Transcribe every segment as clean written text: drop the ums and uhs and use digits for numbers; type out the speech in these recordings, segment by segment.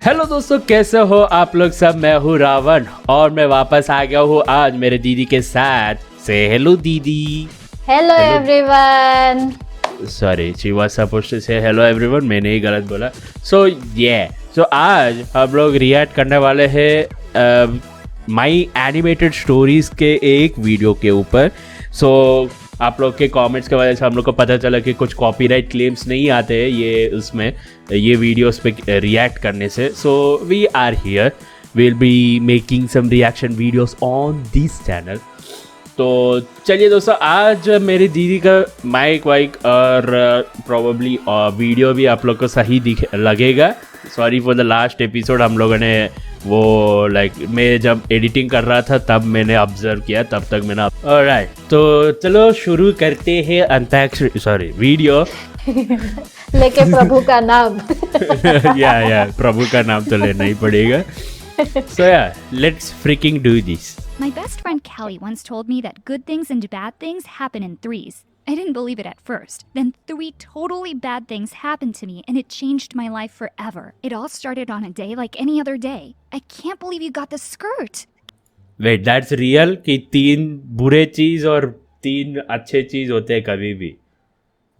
Hello दोस्तों, कैसे हो आप लोग सब। मैं हूँ रावण और मैं वापस आ गया हूँ आज मेरे दीदी के साथ। से हेलो दीदी। Hello everyone. Sorry, she was supposed to say hello everyone, मैंने ही गलत बोला। सो आज हम लोग रिएक्ट करने वाले हैं माई एनिमेटेड स्टोरीज के एक वीडियो के ऊपर। सो आप लोग के कमेंट्स की वजह से हम लोग को पता चला कि कुछ कॉपीराइट क्लेम्स नहीं आते हैं ये वीडियोस पे रिएक्ट करने से। So we are here, will be making some reaction videos on this channel. तो चलिए दोस्तों, आज मेरी दीदी का माइक वाइक और प्रोबेबली वीडियो भी आप लोग को सही लगेगा। Sorry for the last episode, हम लोगों ने वो मैं जब एडिटिंग कर रहा था तब मैंने ऑब्जर्व किया, तब तक मैंने ऑलराइट। तो चलो शुरू करते हैं अंताक्षरी वीडियो लेके प्रभु का नाम। या प्रभु का नाम तो लेना ही पड़ेगा। So yeah, let's freaking do this. My best friend Kelly once told me that good things and bad things happen in threes. I didn't believe it at first. Then 3 totally bad things happened to me and it changed my life forever. It all started on a day like any other day. I can't believe you got the skirt. Wait, that's real कि 3 बुरे चीज और 3 अच्छे चीज होते हैं कभी भी?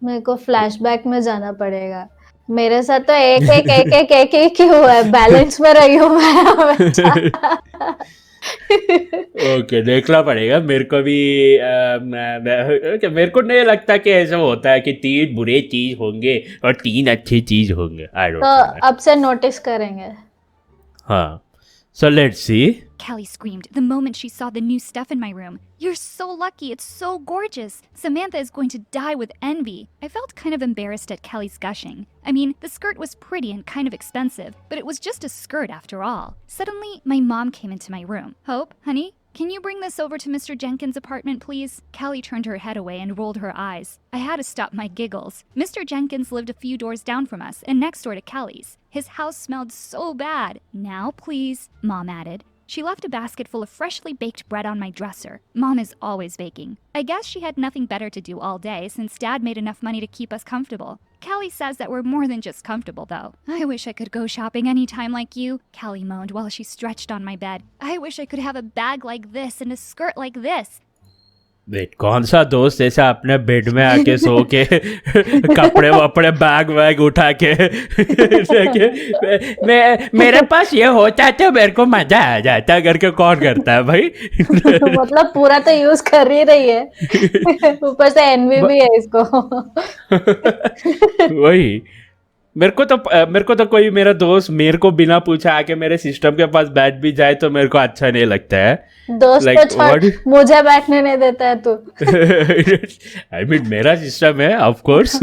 मेरे को फ्लैशबैक में जाना पड़ेगा। मेरे साथ तो एक ही हुआ है, बैलेंस में रही हूँ मैं। ओके, देखना पड़ेगा मेरे को भी। मेरे को नहीं लगता कि ऐसा होता है कि 3 बुरे चीज होंगे और 3 अच्छी चीज होंगे। I don't know. तो अब से नोटिस करेंगे। हाँ, so let's see. Kelly screamed the moment she saw the new stuff in my room. You're so lucky, it's so gorgeous. Samantha is going to die with envy. I felt kind of embarrassed at Kelly's gushing. I mean, the skirt was pretty and kind of expensive, but it was just a skirt after all. Suddenly, my mom came into my room. Hope, honey, can you bring this over to Mr. Jenkins' apartment, please? Kelly turned her head away and rolled her eyes. I had to stop my giggles. Mr. Jenkins lived a few doors down from us and next door to Kelly's. His house smelled so bad. Now, please, Mom added. She left a basket full of freshly baked bread on my dresser. Mom is always baking. I guess she had nothing better to do all day since Dad made enough money to keep us comfortable. Kelly says that we're more than just comfortable, though. I wish I could go shopping any time like you, Kelly moaned while she stretched on my bed. I wish I could have a bag like this and a skirt like this. Wait, कौन सा दोस्त ऐसा अपने bed में आके सो के कपड़े वपड़े bag वैग उठा के मेरे पास ये होता तो मेरे को मजा आ जाता करके कौन करता है भाई? मतलब पूरा तो यूज कर ही रही है, ऊपर से एनवी भी है इसको। वही, मेरे को तो कोई मेरा दोस्त मेरे को बिना पूछा आके मेरे सिस्टम के पास बैठ भी जाए तो मेरे को अच्छा नहीं लगता है। दोस्त तो छोड़, मुझे बैठने नहीं देता है तू। I mean, मेरा सिस्टम है, ऑफ कोर्स।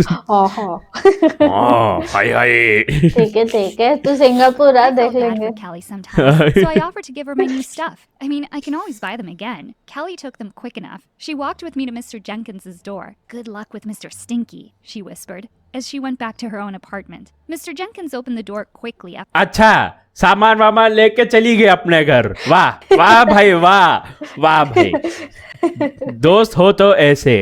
हाय ठीक है, तू सिंगापुर आ, देख लेंगे। Kelly sometimes, so I offered to give her my new stuff. I mean, I can always buy them again. Kelly took them quick enough. She walked with me to Mr. Jenkins's door. Good luck with Mr. Stinky, she whispered as she went back to her own apartment. Mr. Jenkins opened the door quickly. अच्छा, सामान वामान लेके चली गई अपने घर। वाह वाह भाई, वाह भाई, दोस्त हो तो ऐसे।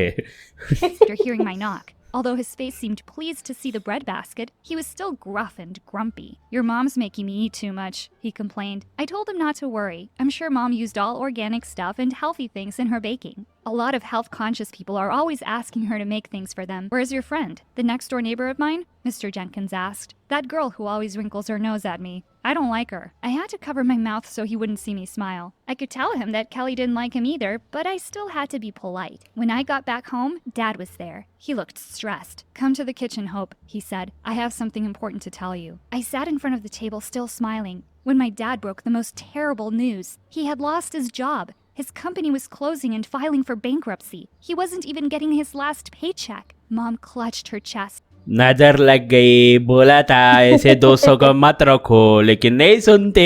After hearing my knock, although his face seemed pleased to see the bread basket, he was still gruff and grumpy. Your mom's making me eat too much, he complained. I told him not to worry. I'm sure Mom used all organic stuff and healthy things in her baking. A lot of health-conscious people are always asking her to make things for them. Where's your friend? The next-door neighbor of mine? Mr. Jenkins asked. That girl who always wrinkles her nose at me. I don't like her. I had to cover my mouth so he wouldn't see me smile. I could tell him that Kelly didn't like him either, but I still had to be polite. When I got back home, Dad was there. He looked stressed. Come to the kitchen, Hope, he said. I have something important to tell you. I sat in front of the table still smiling when my dad broke the most terrible news. He had lost his job. His company was closing and filing for bankruptcy. He wasn't even getting his last paycheck. Mom clutched her chest. नजर लग गई, बोला था ऐसे दोस्तों को मत रखो, लेकिन नहीं सुनते।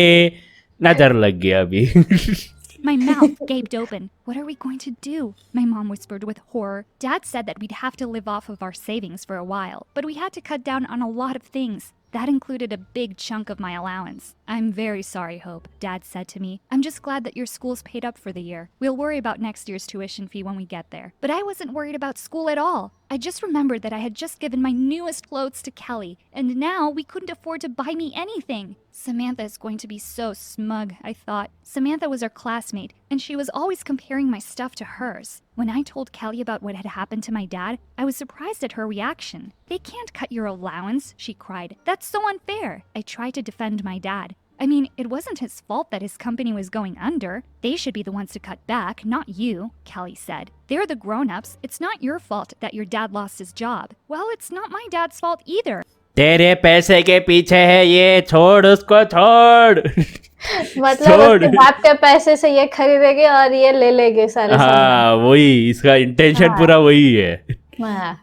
नजर लग गया अभी। My mouth gaped open. What are we going to do? My mom whispered with horror. Dad said that we'd have to live off of our savings for a while, but we had to cut down on a lot of things. That included a big chunk of my allowance. I'm very sorry, Hope, Dad said to me. I'm just glad that your school's paid up for the year. We'll worry about next year's tuition fee when we get there. But I wasn't worried about school at all. I just remembered that I had just given my newest clothes to Kelly, and now we couldn't afford to buy me anything. Samantha is going to be so smug, I thought. Samantha was our classmate, and she was always comparing my stuff to hers. When I told Kelly about what had happened to my dad, I was surprised at her reaction. They can't cut your allowance, she cried. That's so unfair. I tried to defend my dad. I mean, it wasn't his fault that his company was going under. They should be the ones to cut back, not you, Kelly said. They're the grown-ups. It's not your fault that your dad lost his job. Well, it's not my dad's fault either. तेरे पैसे के पीछे है ये, छोड़ उसको, छोड़। मतलब उसके बाप के पैसे से ये खरीदेगी और ये ले लेगी सारे हाँ, वही इसका इंटेंशन हाँ। पूरा वही है। हाँ।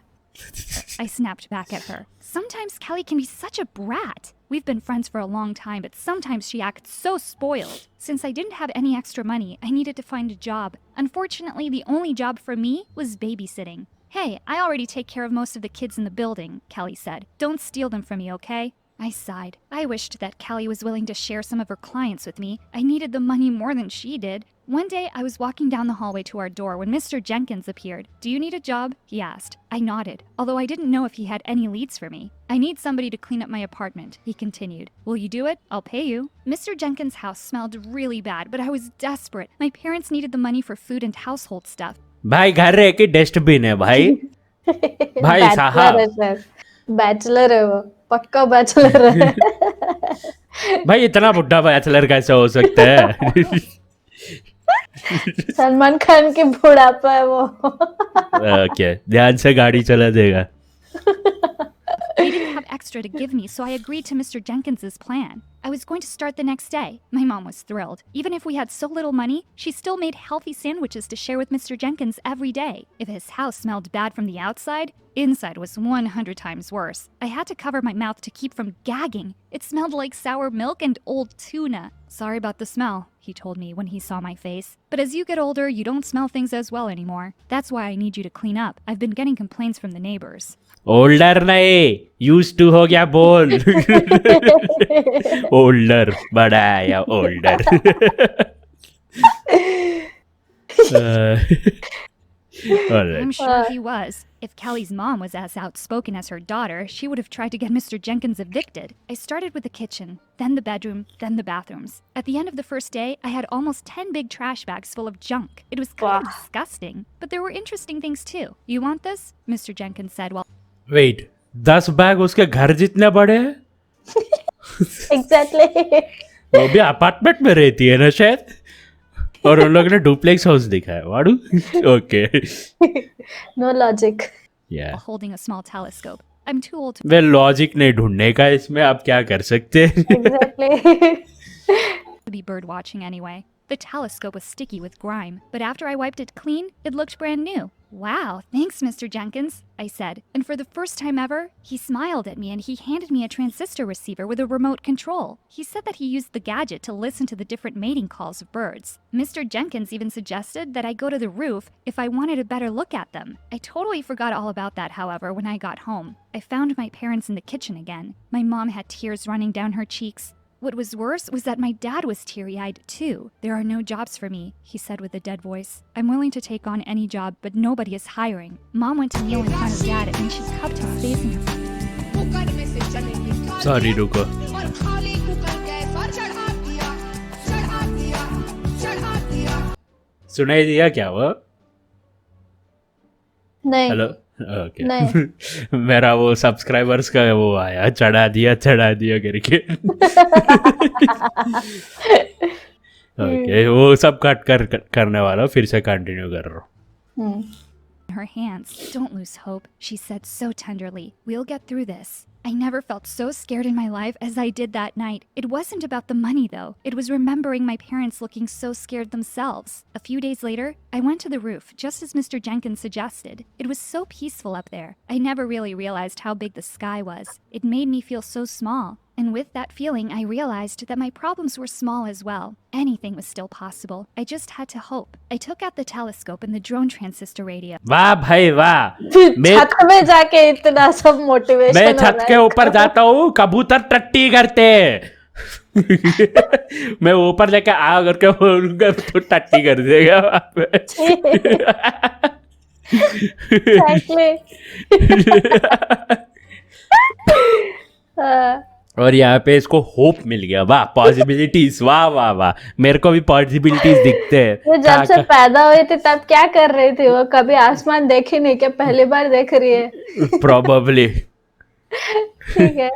I snapped back at her. Sometimes Kelly can be such a brat. We've been friends for a long time, but sometimes she acts so spoiled. Since I didn't have any extra money, I needed to find a job. Unfortunately, the only job for me was babysitting. Hey, I already take care of most of the kids in the building, Kelly said. Don't steal them from me, okay? I sighed. I wished that Kelly was willing to share some of her clients with me. I needed the money more than she did. One day, I was walking down the hallway to our door when Mr. Jenkins appeared. Do you need a job? He asked. I nodded, although I didn't know if he had any leads for me. I need somebody to clean up my apartment, he continued. Will you do it? I'll pay you. Mr. Jenkins' house smelled really bad, but I was desperate. My parents needed the money for food and household stuff. भाई घर है कि dustbin है भाई? भाई साहब, bachelor है वो, पक्का बैचलर है। भाई इतना बुढ़ा बैचलर कैसे हो सकता है? सलमान खान की बुढ़ापा है वो। ओके, ध्यान से गाड़ी चला देगा। They didn't have extra to give me, so I agreed to Mr. Jenkins's plan. I was going to start the next day. My mom was thrilled. Even if we had so little money, she still made healthy sandwiches to share with Mr. Jenkins every day. If his house smelled bad from the outside, inside was 100 times worse. I had to cover my mouth to keep from gagging. It smelled like sour milk and old tuna. Sorry about the smell, he told me when he saw my face. But as you get older, you don't smell things as well anymore. That's why I need you to clean up. I've been getting complaints from the neighbors. Older नहीं, used to हो गया बोल। Older, बड़ा है या older. I'm sure he was. If Kelly's mom was as outspoken as her daughter, she would have tried to get Mr. Jenkins evicted. I started with the kitchen, then the bedroom, then the bathrooms. At the end of the first day, I had almost 10 big trash bags full of junk. It was kind of disgusting, but there were interesting things too. You want this? Mr. Jenkins said while... Wait, 10 bag उसके घर जितने बड़े हैं? Exactly. वो भी apartment में रहती है ना शायद, और उन लोगों ने डुप्लेक्स हाउस दिखा है। वाडू, okay. No logic. Yeah. Holding a small telescope. I'm too old to... way logic नहीं ढूंढने का, इसमें आप क्या कर सकते हैं? Exactly. be bird watching anyway. The telescope was sticky with grime, but after I wiped it clean, it looked brand new. Wow, thanks, Mr. Jenkins, I said. And for the first time ever, he smiled at me and he handed me a transistor receiver with a remote control. He said that he used the gadget to listen to the different mating calls of birds. Mr. Jenkins even suggested that I go to the roof if I wanted a better look at them. I totally forgot all about that, however, when I got home. I found my parents in the kitchen again. My mom had tears running down her cheeks. What was worse was that my dad was teary-eyed too. There are no jobs for me, he said with a dead voice. I'm willing to take on any job, but nobody is hiring. Mom went to kneel in front of Dad and she cupped his face in her. Sorry, रुको. सुनाई दिया क्या वो? नहीं. Hello. Okay. नहीं. मेरा वो subscribers का वो आया, चढ़ा दिया करके. ओके, वो सब कट करने वाला, फिर से कंटिन्यू कर रहा हूँ. Her hands. Don't lose hope, she said so tenderly. We'll get through this. I never felt so scared in my life as I did that night. It wasn't about the money, though. It was remembering my parents looking so scared themselves. A few days later, I went to the roof, just as Mr. Jenkins suggested. It was so peaceful up there. I never really realized how big the sky was. It made me feel so small. And with that feeling, I realized that my problems were small as well. Anything was still possible. I just had to hope. I took out the telescope and the drone transistor radio. वाह भाई वाह. छत में जाके इतना सब motivation. मैं छत के ऊपर जाता हूँ, कबूतर टट्टी करते हैं. मैं ऊपर जाके आ करके बोलूंगा तो टट्टी कर देगा वहाँ पे. Exactly. हाँ, और यहाँ पे इसको होप मिल गया, वाह पॉसिबिलिटीज, वाह वाह वाह, मेरे को भी पॉसिबिलिटीज दिखते हैं। वो जब से पैदा हुई थी तब क्या कर रही थी वो? कभी आसमान देखी नहीं क्या? पहली बार देख रही है? Probably. ठीक है।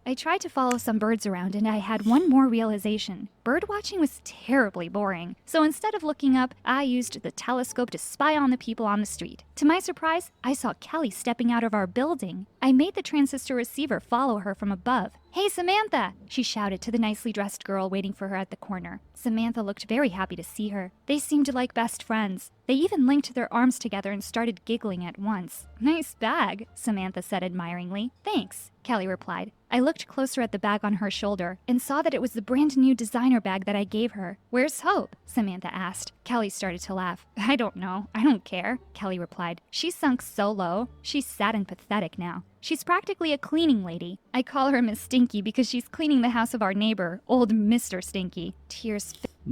I tried to follow some birds around and I had one more realization. Bird watching was terribly boring. So instead of looking up, I used the telescope to spy on the people on the street. To my surprise, I saw Kelly stepping out of our building. I made the transistor receiver follow her from above. "Hey, Samantha!" she shouted to the nicely dressed girl waiting for her at the corner. Samantha looked very happy to see her. They seemed like best friends. They even linked their arms together and started giggling at once. "Nice bag," Samantha said admiringly. "Thanks," Kelly replied. I looked closer at the bag on her shoulder and saw that it was the brand new designer bag that I gave her. "Where's Hope?" Samantha asked. Kelly started to laugh. "I don't know. I don't care," Kelly replied. She sunk so low. She's sad and pathetic now. She's practically a cleaning lady. I call her Miss Stinky because she's cleaning the house of our neighbor, old Mr. Stinky. Tears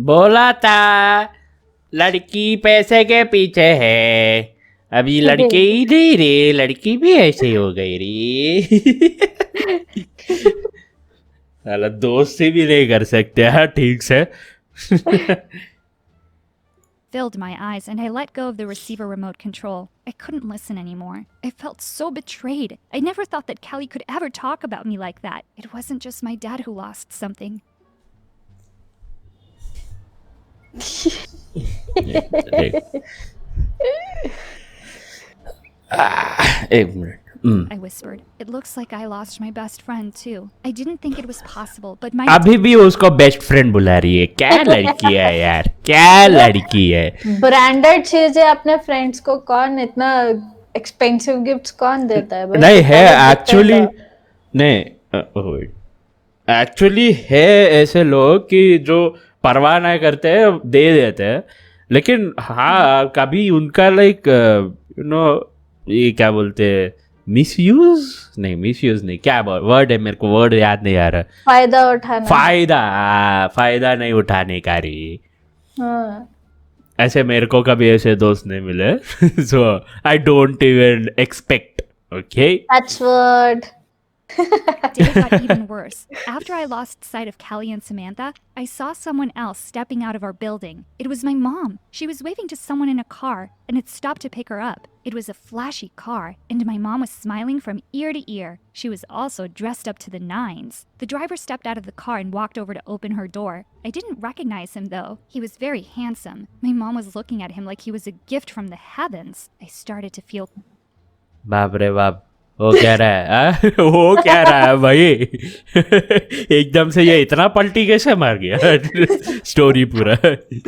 बोला था लड़की पैसे के पीछे है, अभी लड़के ही नहीं रे, लड़की भी ऐसे हो गई रे। साला दोस्ती भी नहीं कर सकते हैं ठीक से। filled my eyes and I let go of the receiver remote control. I couldn't listen anymore. I felt so betrayed. I never thought that Kelly could ever talk about me like that. It wasn't just my dad who lost something. एक minute. I whispered. It looks like I lost my best friend too. I didn't think it was possible, but my अभी भी उसको best friend बुला रही है, क्या लड़की है यार, क्या लड़की है। ब्रांडेड चीजें अपने फ्रेंड्स को कौन इतना एक्सपेंसिव गिफ्ट्स कौन देता है भाई? नहीं है तो एक्चुअली, नहीं एक्चुअली है ऐसे लोग कि जो परवाह नहीं करते हैं, दे देते हैं, लेकिन हाँ कभी उनका लाइक यू नो ये क्या बोलते हैं, मिसयूज नहीं, क्या वर्ड है, मेरे को वर्ड याद नहीं आ रहा। फायदा उठाना। फायदा नहीं उठाने का रे। हाँ। ऐसे मेरे को कभी ऐसे दोस्त नहीं मिले, so I don't even expect. Okay, That's word. day got even worse. After I lost sight of Kelly and Samantha, I saw someone else stepping out of our building. It was my mom. She was waving to someone in a car, and it stopped to pick her up. It was a flashy car, and my mom was smiling from ear to ear. She was also dressed up to the nines. The driver stepped out of the car and walked over to open her door. I didn't recognize him, though. He was very handsome. My mom was looking at him like he was a gift from the heavens. I started to feel... बाप रे बाप, वो क्या रहा है हाँ? वो क्या रहा है भाई? एकदम से ये इतना पलटी कैसे मार गया? स्टोरी पूरा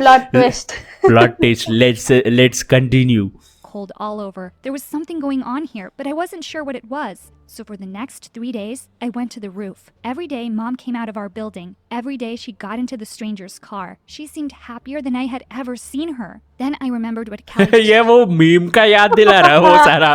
Plot twist. Plot twist. Let's continue. cold all over. There was something going on here, but I wasn't sure what it was. So for the next 3 days, I went to the roof. Every day, Mom came out of our building. Every day, she got into the stranger's car. She seemed happier than I had ever seen her. Then I remembered what Kelly ये वो meme का याद दिला रहा है वो सारा।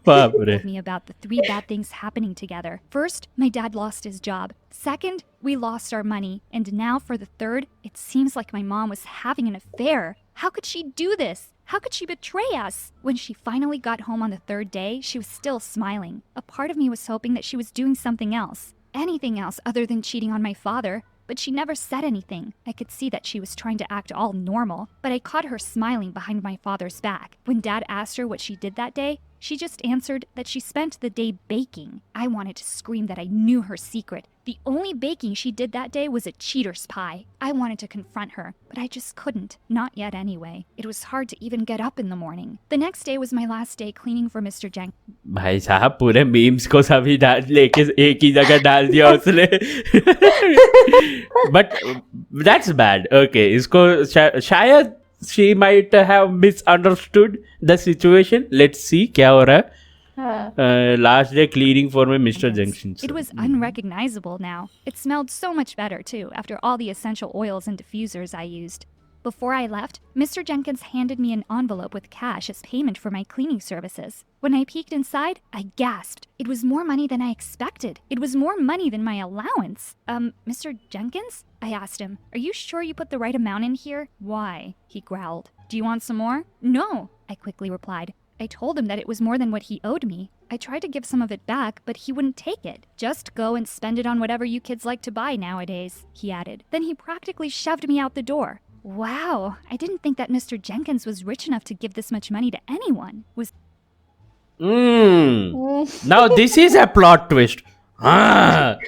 बाप रे। told me about the 3 bad things happening together. First, my dad lost his job. Second, we lost our money. And now for the third, it seems like my mom was having an affair. How could she do this? How could she betray us? When she finally got home on the 3rd day, she was still smiling. A part of me was hoping that she was doing something else. Anything else other than cheating on my father. But she never said anything. I could see that she was trying to act all normal, but I caught her smiling behind my father's back. When Dad asked her what she did that day, she just answered that she spent the day baking. I wanted to scream that I knew her secret. The only baking she did that day was a cheater's pie. I wanted to confront her, but I just couldn't. Not yet anyway. It was hard to even get up in the morning. The next day was my last day cleaning for Mr. Jenkins. भाई साहब पूरे memes को सभी लेके एक ही जगह डाल दिया उसने। But that's bad. ओके, इसको शायद she might have misunderstood the situation. Let's see क्या हो रहा है। Last day cleaning for my Mr. Junctions. It was unrecognizable now. It smelled so much better too after all the essential oils and diffusers I used. Before I left, Mr. Jenkins handed me an envelope with cash as payment for my cleaning services. When I peeked inside, I gasped. It was more money than I expected. It was more money than my allowance. Mr. Jenkins? I asked him. Are you sure you put the right amount in here? Why? He growled. Do you want some more? No, I quickly replied. I told him that it was more than what he owed me. I tried to give some of it back, but he wouldn't take it. Just go and spend it on whatever you kids like to buy nowadays, he added. Then he practically shoved me out the door. Wow, I didn't think that Mr. Jenkins was rich enough to give this much money to anyone. Now this is a plot twist. हाँ,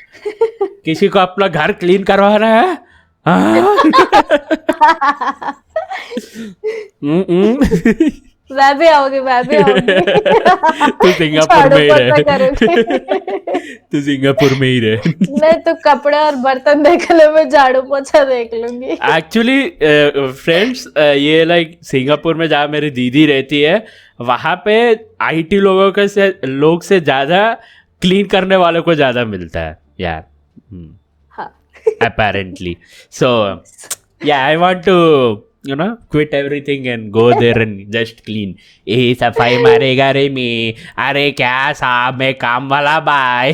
किसी को अपना घर clean करवाना है? हाँ? मैं भी आऊंगी तू सिंगापुर में ही रहे तू सिंगापुर में ही रहे नहीं तो कपड़े और बर्तन देख ले, मैं झाड़ू पोछा देख लूंगी. एक्चुअली फ्रेंड्स ये लाइक सिंगापुर में जहाँ मेरी दीदी रहती है वहाँ पे आईटी लोग से ज्यादा क्लीन करने वालों को ज्यादा मिलता है यार. apparently so yeah I want to quit everything and go there and just clean. सफाई मारेगा रे मैं, अरे क्या साहब मैं काम वाला bye.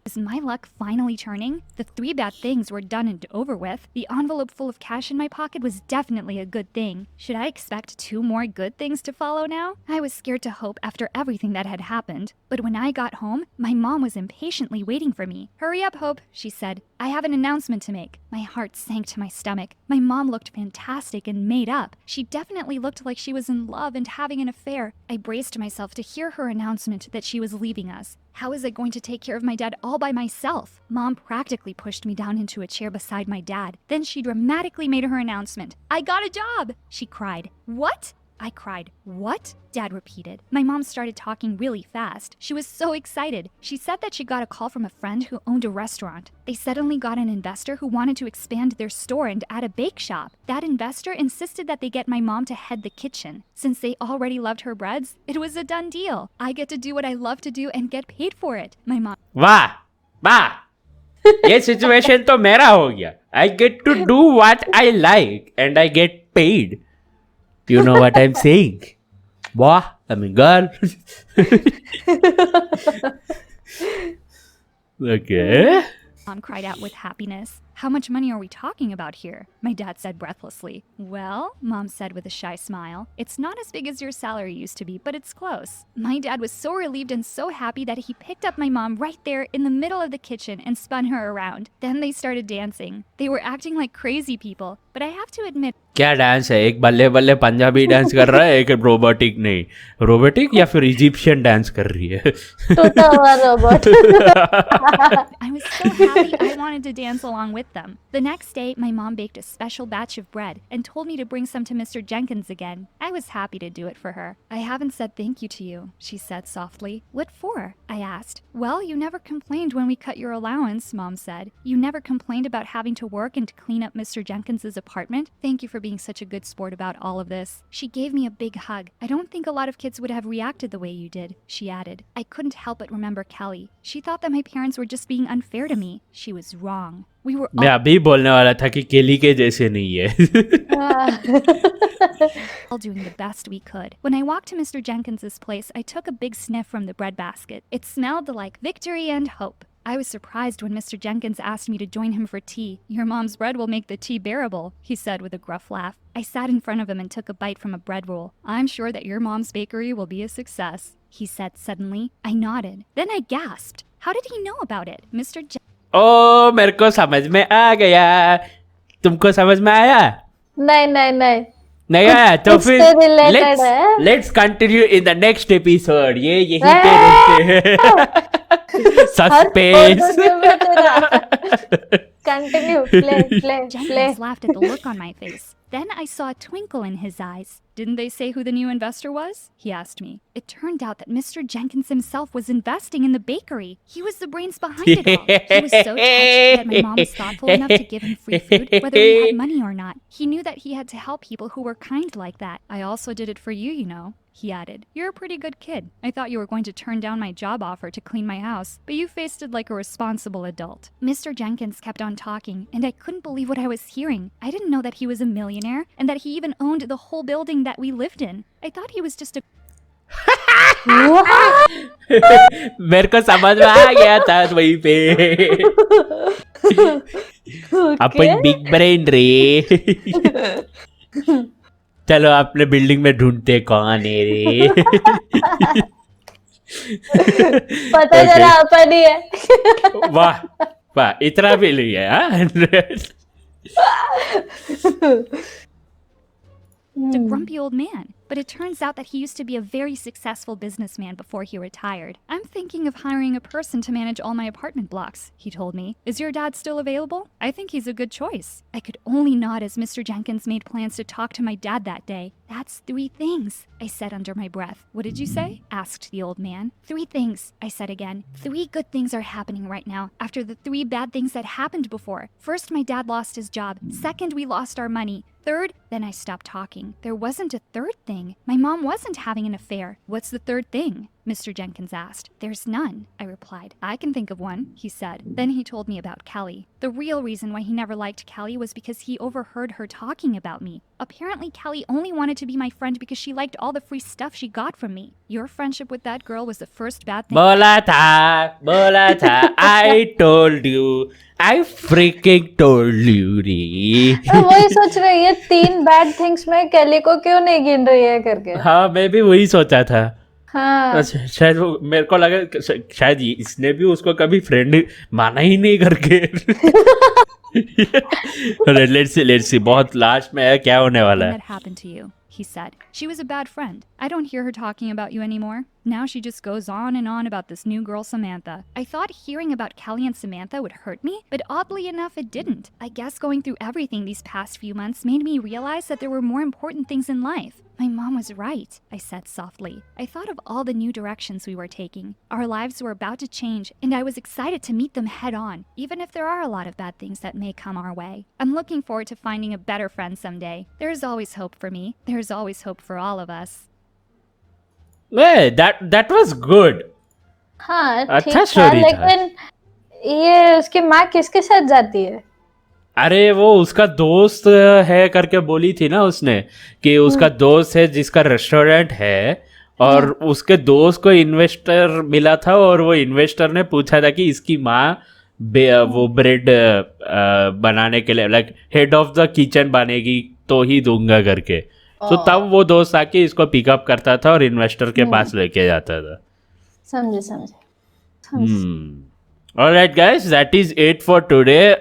Is my luck finally turning? The 3 bad things were done and over with. The envelope full of cash in my pocket was definitely a good thing. Should I expect 2 more good things to follow now? I was scared to hope after everything that had happened. But when I got home, my mom was impatiently waiting for me. Hurry up, Hope, she said. I have an announcement to make. My heart sank to my stomach. My mom looked fantastic and made up. She definitely looked like she was in love and having an affair. I braced myself to hear her announcement that she was leaving us. How was I going to take care of my dad all by myself? Mom practically pushed me down into a chair beside my dad. Then she dramatically made her announcement. I got a job, she cried. What? I cried. What? Dad repeated. My mom started talking really fast. She was so excited. She said that she got a call from a friend who owned a restaurant. They suddenly got an investor who wanted to expand their store and add a bake shop. That investor insisted that they get my mom to head the kitchen. Since they already loved her breads, it was a done deal. I get to do what I love to do and get paid for it. My mom. वाह वाह ये situation तो मेरा हो गया. I get to do what I like and I get paid. You know what I'm saying? Boah, I mean, girl. Okay. Mom cried out with happiness. How much money are we talking about here? My dad said breathlessly. Well, Mom said with a shy smile, it's not as big as your salary used to be, but it's close. My dad was so relieved and so happy that he picked up my mom right there in the middle of the kitchen and spun her around. Then they started dancing. They were acting like crazy people, but I have to admit, क्या dance है? एक बल्ले बल्ले Punjabi dance कर रहा है, एक robotic नहीं. रोबोटिक या फिर इजिप्शियन डांस कर रही है. टूटा हुआ robot. I was so happy I wanted to dance along with them. The next day, my mom baked a special batch of bread and told me to bring some to Mr. Jenkins again. I was happy to do it for her. I haven't said thank you to you, she said softly. What for? I asked. Well, you never complained when we cut your allowance, Mom said. You never complained about having to work and clean up Mr. Jenkins's apartment. Thank you for being such a good sport about all of this. She gave me a big hug. I don't think a lot of kids would have reacted the way you did, she added. I couldn't help but remember Kelly. She thought that my parents were just being unfair to me. She was wrong. We were मैं अभी बोलने वाला था कि केली के जैसे नहीं है. all doing the best we could. When I walked to Mr. Jenkins's place, I took a big sniff from the bread basket. It smelled like victory and hope. I was surprised when Mr. Jenkins asked me to join him for tea. Your mom's bread will make the tea bearable, he said with a gruff laugh. I sat in front of him and took a bite from a bread roll. I'm sure that your mom's bakery will be a success, he said suddenly. I nodded. Then I gasped. How did he know about it? Mr. ओ मेरे को समझ में आ गया. तुमको समझ में आया? नहीं नहीं आया तो इससे फिर related है. let's continue in the next episode. ये यहीं पे रुकते हैं. Suspense. Continue. Play. Jenkins laughed at the look on my face. Then I saw a twinkle in his eyes. Didn't they say who the new investor was? He asked me. It turned out that Mr. Jenkins himself was investing in the bakery. He was the brains behind it all. He was so touched that my mom was thoughtful enough to give him free food, whether we had money or not. He knew that he had to help people who were kind like that. I also did it for you, you know, he added. You're a pretty good kid. I thought you were going to turn down my job offer to clean my house house, but you faced it like a responsible adult. Mr. Jenkins kept on talking, and I couldn't believe what I was hearing. I didn't know that he was a millionaire, and that he even owned the whole building that we lived in. I thought he was just a मेरे को समझ में आ गया था वहीं पे. अपन big brain रे. चलो अपने बिल्डिंग में ढूंढते कौन है रे. पता चला अपन ही है. वाह वाह, इतना भी नहीं है. a grumpy old man, but it turns out that he used to be a very successful businessman before he retired. I'm thinking of hiring a person to manage all my apartment blocks, he told me. Is your dad still available? I think he's a good choice. I could only nod as Mr. Jenkins made plans to talk to my dad that day. That's 3 things, I said under my breath. What did you say? Asked the old man. 3 things, I said again. 3 good things are happening right now after the 3 bad things that happened before. First, my dad lost his job. Second, we lost our money. Third, then I stopped talking. There wasn't a third thing. My mom wasn't having an affair. What's the third thing? Mr. Jenkins asked. There's none, I replied. I can think of one, he said. Then he told me about Kelly. The real reason why he never liked Kelly was because he overheard her talking about me. Apparently, Kelly only wanted to be my friend because she liked all the free stuff she got from me. Your friendship with that girl was the first bad thing. बोला था, I told you. I freaking told you रे. वही सोच रही है 3 bad things में केली को क्यों नहीं गिन रही है करके. हाँ, मैं भी वही सोचा था. हाँ. शायद वो मेरे को लगा शायद इसने भी उसको कभी फ्रेंड माना ही नहीं करके. लेट्स सी बहुत लास्ट में है क्या होने वाला है. That happened to you, he said. She was a bad friend. I don't hear her talking about you anymore. Now she just goes on and on about this new girl, Samantha. I thought hearing about Kelly and Samantha would hurt me, but oddly enough, it didn't. I guess going through everything these past few months made me realize that there were more important things in life. My mom was right, I said softly. I thought of all the new directions we were taking. Our lives were about to change, and I was excited to meet them head on, even if there are a lot of bad things that may come our way. I'm looking forward to finding a better friend someday. There's always hope for me. There's always hope for all of us. Hey, that was good. हाँ अच्छा ठीक था, story था. लेकिन ये उसकी माँ किसके साथ जाती है. अरे वो उसका दोस्त है करके बोली थी ना उसने कि उसका दोस्त है जिसका रेस्टोरेंट है और उसके दोस्त को इन्वेस्टर मिला था और वो इन्वेस्टर ने पूछा था कि इसकी माँ वो ब्रेड बनाने के लिए like head of the kitchen बनेगी तो ही दूंगा करके. तो तब वो दोस्त आके इसको पिकअप करता था और इन्वेस्टर के पास लेके जाता था. समझे. Alright guys, that is it for today.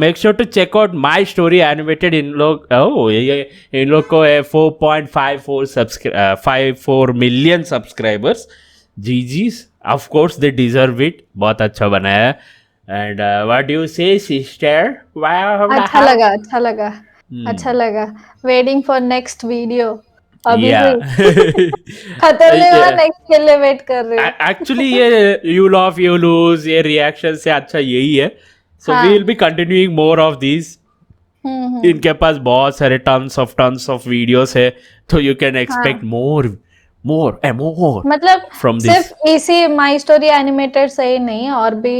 Make sure to check out my story animated in लोग इन लोग को है 4.54 million subscribers. GG's, of course they deserve it. बहुत अच्छा बनाया है. And what do you say, sister? Wow, अच्छा लगा. Waiting for next video. अभी Yeah. खत्म नहीं हुआ, नेक्स्ट के लिए वेट कर रहे हैं. Actually ये you laugh you lose ये reaction से अच्छा यही है. So we will be continuing more of these. इनके पास बहुत सारे tons of videos है तो you can expect more and more. मतलब from this. सिर्फ इसी माई स्टोरी एनिमेटेड से ही नहीं, और भी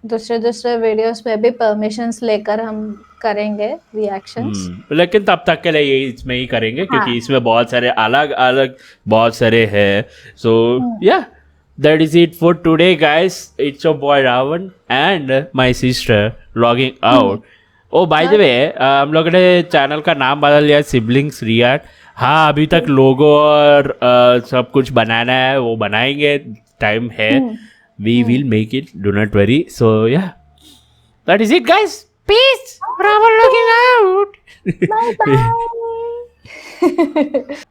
दूसरे वीडियोस में भी परमिशंस लेकर हम करेंगे रिएक्शंस. लेकिन तब तक के लिए ये इसमें ही करेंगे क्योंकि इसमें बहुत सारे अलग बहुत सारे हैं. So yeah that is it for today guys. It's your boy Ravan and my sister logging out. Oh by the way हम लोगों ने चैनल का नाम बदल लिया सिबलिंग्स रिएक्ट. हाँ अभी तक लोगो और सब कुछ बनाना है, वो बनाएंगे, टाइम है. We will make it, do not worry. So yeah, that is it guys. Peace. Ravan looking out. Bye bye.